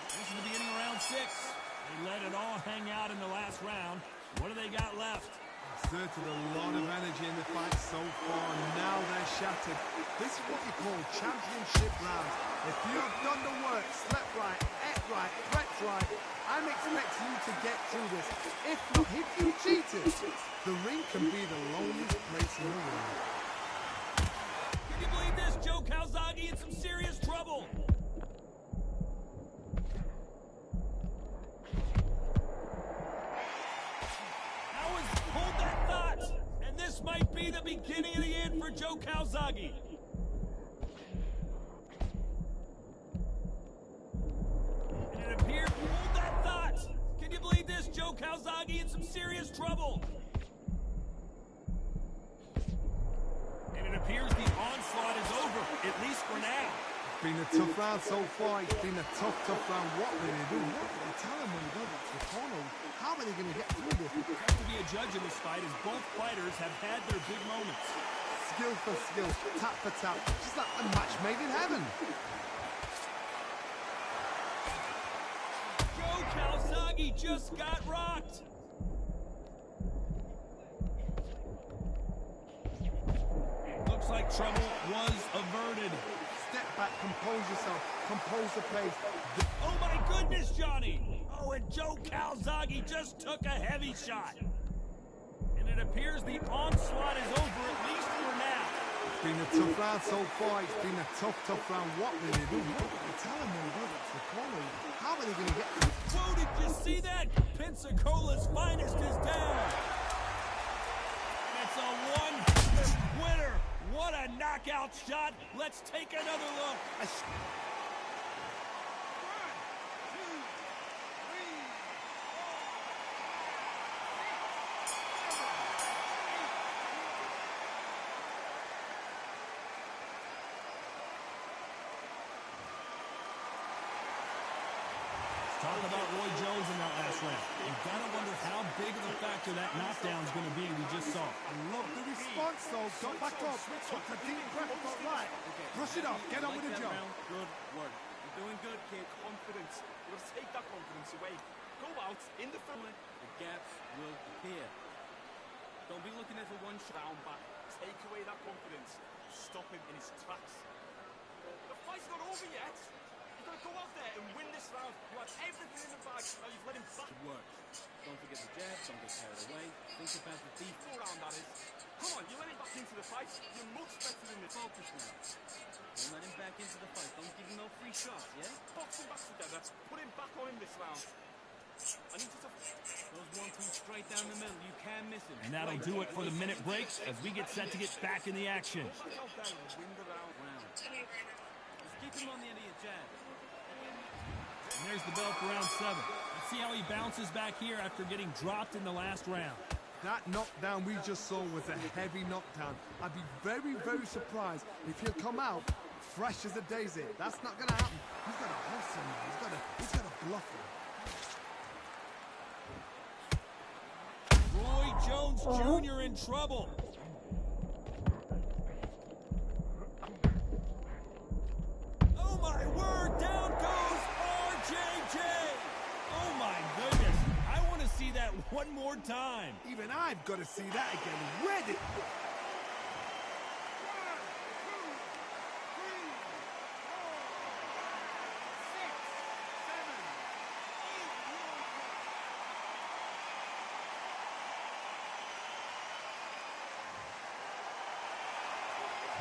This is the beginning of round 6. They let it all hang out in the last round. What do they got left? Exerted a lot of energy in the fight so far, and now they're shattered. This is what you call championship rounds. If you have done the work, slept right, ate right, prepped right, I'm expecting you to get through this. If not, if you cheated, the ring can be the loneliest place in the world. Can you believe this? Joe Calzaghe in some serious trouble. Hold that thought, and this might be the beginning of the end for Joe Calzaghe. And it appears, hold that thought. Can you believe this? Joe Calzaghe in some serious trouble. And it appears the onslaught is over, at least for now. It's been a tough round so far. It's been a tough round. What will they do? What will they tell him when he goes back to the corner? How are they going to get through this? You have to be a judge in this fight, as both fighters have had their big moments. Skill for skill, tap for tap, just like a match made in heaven. Joe Calzaghe just got rocked. Looks like trouble was averted. Step back, compose yourself, compose the pace. Oh my goodness, Johnny! Oh, and Joe Calzaghe just took a heavy shot. And it appears the onslaught is over, at least for now. It's been a tough round so far. It's been a tough round. What will they do? What will they tell him when he goes back to the corner? How are they going to get through? Whoa, did you see that? Pensacola's finest is down. It's a one-hit winner. What a knockout shot. Let's take another look. Talk about Roy Jones in that last round. You gotta wonder how big of a factor that knockdown's gonna be we just saw. I love the response, though. Got back up. Took a deep breath, got right. Brush it off. Get on with the job. Good work. You're doing good, kid. Confidence. You gotta take that confidence away. Go out in the front. The gaps will appear. Don't be looking at a one-shot down back. Take away that confidence. Stop him in his tracks. The fight's not over yet. You've got to go out there and win this round. You have everything in the bag. Now you've let him back. Good work. Don't forget the jab. Don't get carried away. Think about the deep round, that is. Come on, you let him back into the fight. You're much better than this. Focus now. Don't let him back into the fight. Don't give him no free shots, yeah? Box him back together. Put him back on him this round. I need you to... Those 1-2 straight down the middle. You can't miss him. And that'll do it for the minute break as we get set to get back in the action. Go back out there and win the round. Just keep him on the end of your jab. And there's the bell for round 7. Let's see how he bounces back here after getting dropped in the last round. That knockdown we just saw was a heavy knockdown. I'd be very, very surprised if he'll come out fresh as a daisy. That's not going to happen. He's got to hustle him. He's got to bluff him. Roy Jones Jr. in trouble. Oh my word, down goes RJJ. Oh my goodness, I want to see that one more time. Even I've got to see that again. Where did...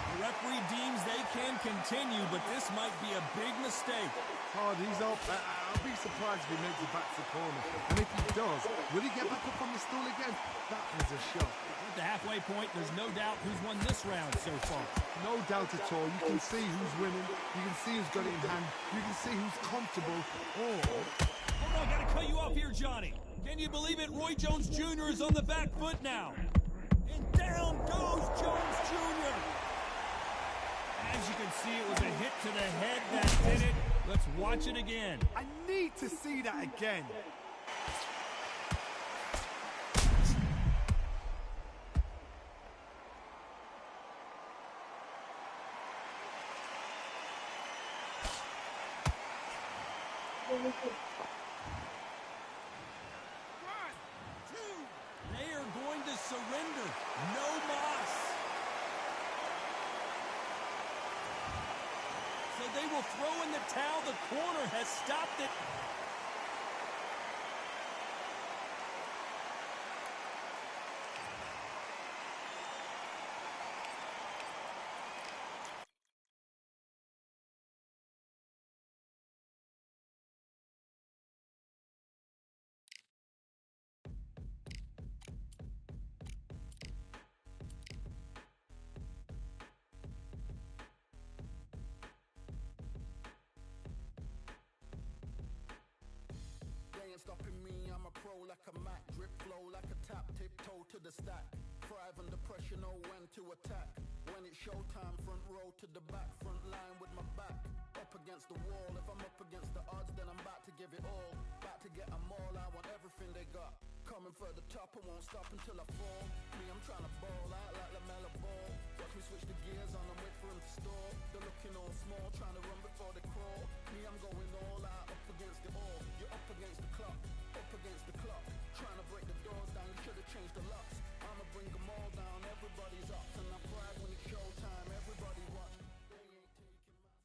The referee deems they can continue, but this might be a big mistake. Todd, he's up. I'll be surprised if he makes it back to the corner. And if he does, will he get back up on the stool again? That was a shot. At the halfway point, there's no doubt who's won this round so far. No doubt at all. You can see who's winning. You can see who's got it in hand. You can see who's comfortable. Or... Hold on, I gotta cut you off here, Johnny. Can you believe it? Roy Jones Jr. is on the back foot now. And down goes Jones Jr. As you can see, it was a hit to the head that did it. Let's watch it again. I need to see that again. They are going to surrender. No mas. So they will throw in the towel. The corner has stopped it. Stopping me, I'm a pro like a Mac. Drip flow like a tap, tiptoe to the stack. Thrive under pressure, know when to attack. When it's showtime, front row to the back. Front line with my back up against the wall. If I'm up against the odds, then I'm about to give it all. About to get them all, I want everything they got. Coming for the top, I won't stop until I fall. Me, I'm trying to ball out like LaMelo Ball. Watch me switch the gears on and wait for him to stall. They're looking all small, trying to run before they crawl. Me, I'm going all out, up against the all. You're up against the clock, up against the clock. Trying to break the doors down, you should have changed the locks. I'ma bring them all down, everybody's up. And I pride when it's showtime, everybody watch. They ain't taking my spot.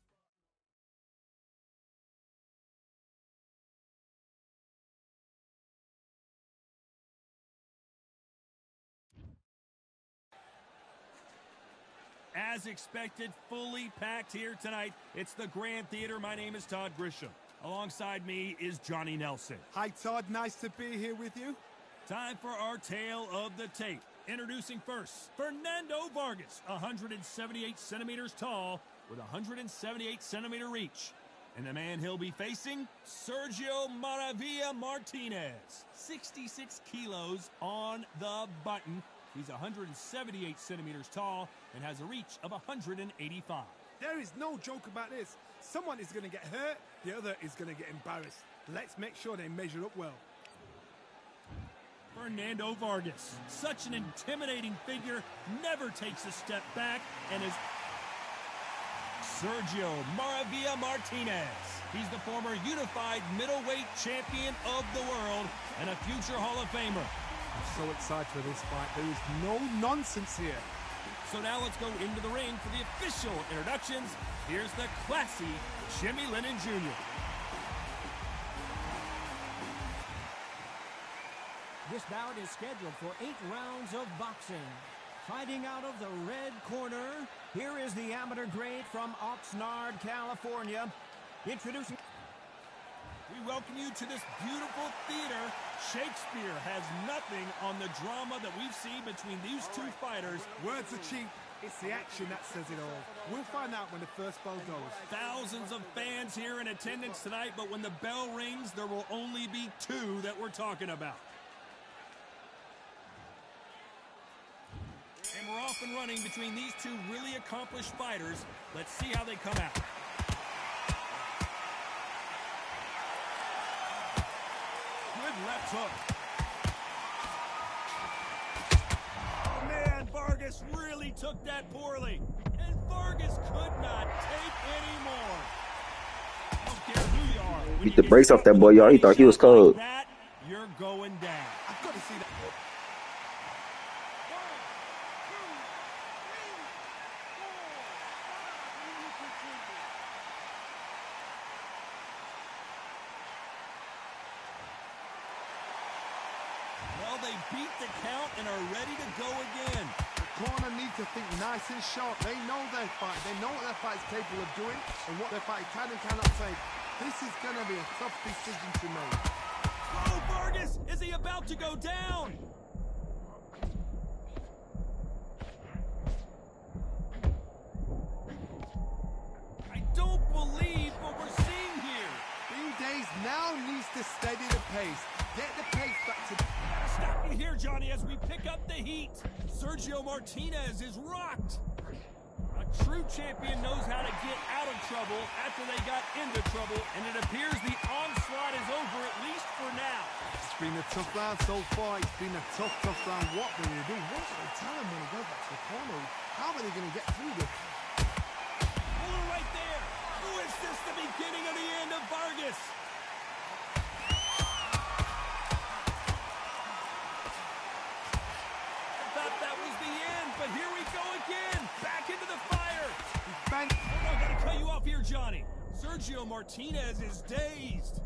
As expected, fully packed here tonight. It's the Grand Theater. My name is Todd Grisham. Alongside me is Johnny Nelson. Hi, Todd. Nice to be here with you. Time for our tale of the tape. Introducing first, Fernando Vargas, 178 centimeters tall with 178 centimeter reach. And the man he'll be facing, Sergio Maravilla Martinez, 66 kilos on the button. He's 178 centimeters tall and has a reach of 185. There is no joke about this. Someone is going to get hurt, the other is going to get embarrassed. Let's make sure they measure up well. Fernando Vargas, such an intimidating figure, never takes a step back, and is Sergio Maravilla Martinez. He's the former unified middleweight champion of the world and a future Hall of Famer. I'm so excited for this fight. There is no nonsense here. So now let's go into the ring for the official introductions. Here's the classy Jimmy Lennon Jr. This bout is scheduled for 8 rounds of boxing. Fighting out of the red corner, here is the amateur grade from Oxnard, California. Introducing... We welcome you to this beautiful theater. Shakespeare has nothing on the drama that we've seen between these two fighters. Words are cheap. It's the action that says it all. We'll find out when the first bell goes. Thousands of fans here in attendance tonight, but when the bell rings, there will only be 2 that we're talking about. And we're off and running between these two really accomplished fighters. Let's see how they come out. Good left hook. Oh, man, Vargas really took that poorly. And Vargas could not take any more. I don't care who you are. When Beat you the brakes get off that hit boy, with a y'all. He body thought he was shot like cold. that, you're going down. I've got to see that. Well, they beat the count and are ready to go again. The corner needs to think nice and sharp. They know their fight. They know what their fight's capable of doing and what their fight can and cannot take. This is going to be a tough decision to make. Oh, Vargas! Is he about to go down? I don't believe what we're seeing here. Days now needs to steady the pace. Get the pace back to... Gotta stop you here, Johnny, as we pick up the heat. Sergio Martinez is rocked. A true champion knows how to get out of trouble after they got into trouble, and it appears the onslaught is over, at least for now. It's been a tough round so far. It's been a tough round. What will they do? What will they tell him when he goes back to the corner? How are they going to get through this? Pull it right there. Who is this the beginning of the end of Vargas? I thought that was the end, but here we go again. Back into the fire. Bang. Hold on, gotta cut you off here, Johnny. Sergio Martinez is dazed.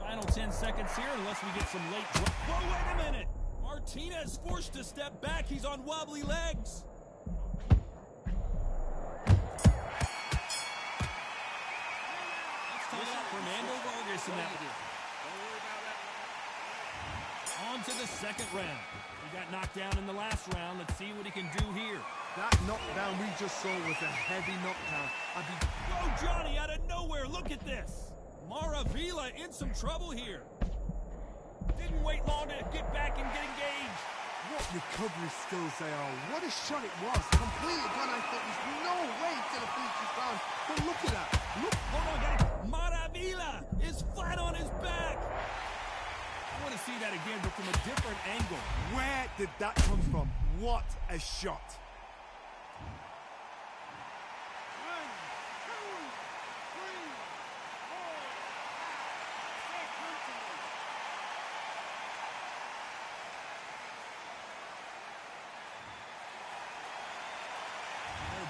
Final 10 seconds here, unless we get some late... Whoa, wait a minute. Martinez forced to step back. He's on wobbly legs. Let's talk about Fernando Vargas in that. Don't worry about that. On to the second round. He got knocked down in the last round. Let's see what he can do here. That knockdown we just saw was a heavy knockdown. Oh, Johnny, out of nowhere. Look at this. Maravilla in some trouble here. Didn't wait long to get back and get engaged. What recovery skills they are. What a shot it was. Completely gone. I thought there's no way he's going to finish this round. But look at that. Look. Hold on, guys. Maravilla is flat on his back. I want to see that again, but from a different angle. Where did that come from? What a shot.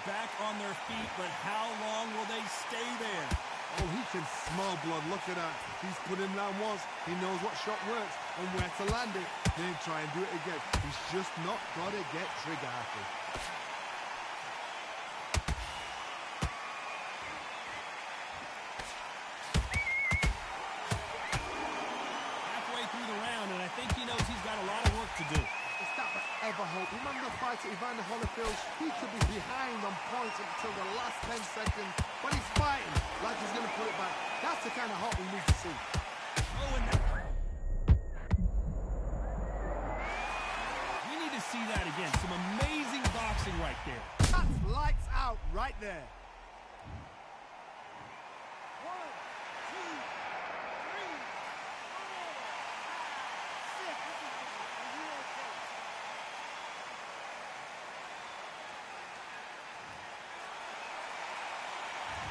Back on their feet, but how long will they stay there? Oh, he can smell blood. Look at that. He's put him down once. He knows what shot works and where to land it. Then try and do it again. He's just not got to get trigger happy. Halfway through the round, and I think he knows he's got a lot of work to do. Is that ever hope? Remember the fight at Evander Holyfield? He could be behind on points until the last 10 seconds, but he's fighting like he's going to put it back. That's the kind of hope we need to see. Oh, and we need to see that again. Some amazing boxing right there. That's lights out right there.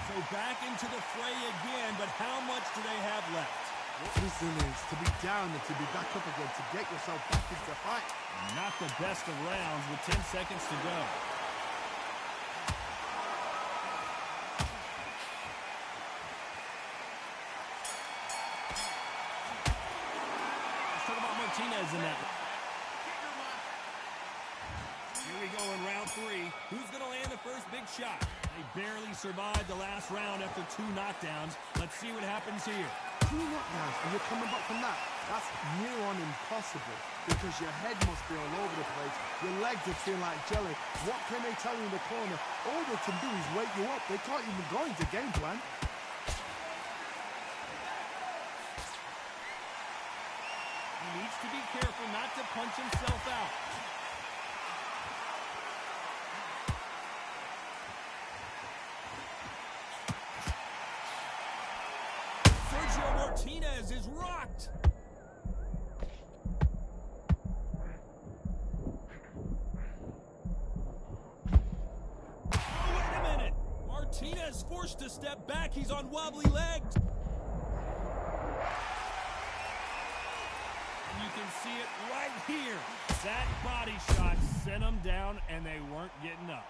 So back into the fray again, but how much do they have left? What resilience to be down and to be back up again, to get yourself back into the fight. Not the best of rounds with 10 seconds to go. Let's talk about Martinez in that. Here we go in round 3. Who's going to land the first big shot? They barely survived the last round after 2 knockdowns. Let's see what happens here. 2 knockdowns and you're coming back from that. That's near on impossible because your head must be all over the place. Your legs are feeling like jelly. What can they tell you in the corner? All they can do is wake you up. They can't even go into game plan. He needs to be careful not to punch himself out. Sergio Martinez is rocked. Oh, wait a minute. Martinez forced to step back. He's on wobbly legs. And you can see it right here. That body shot sent him down, and they weren't getting up.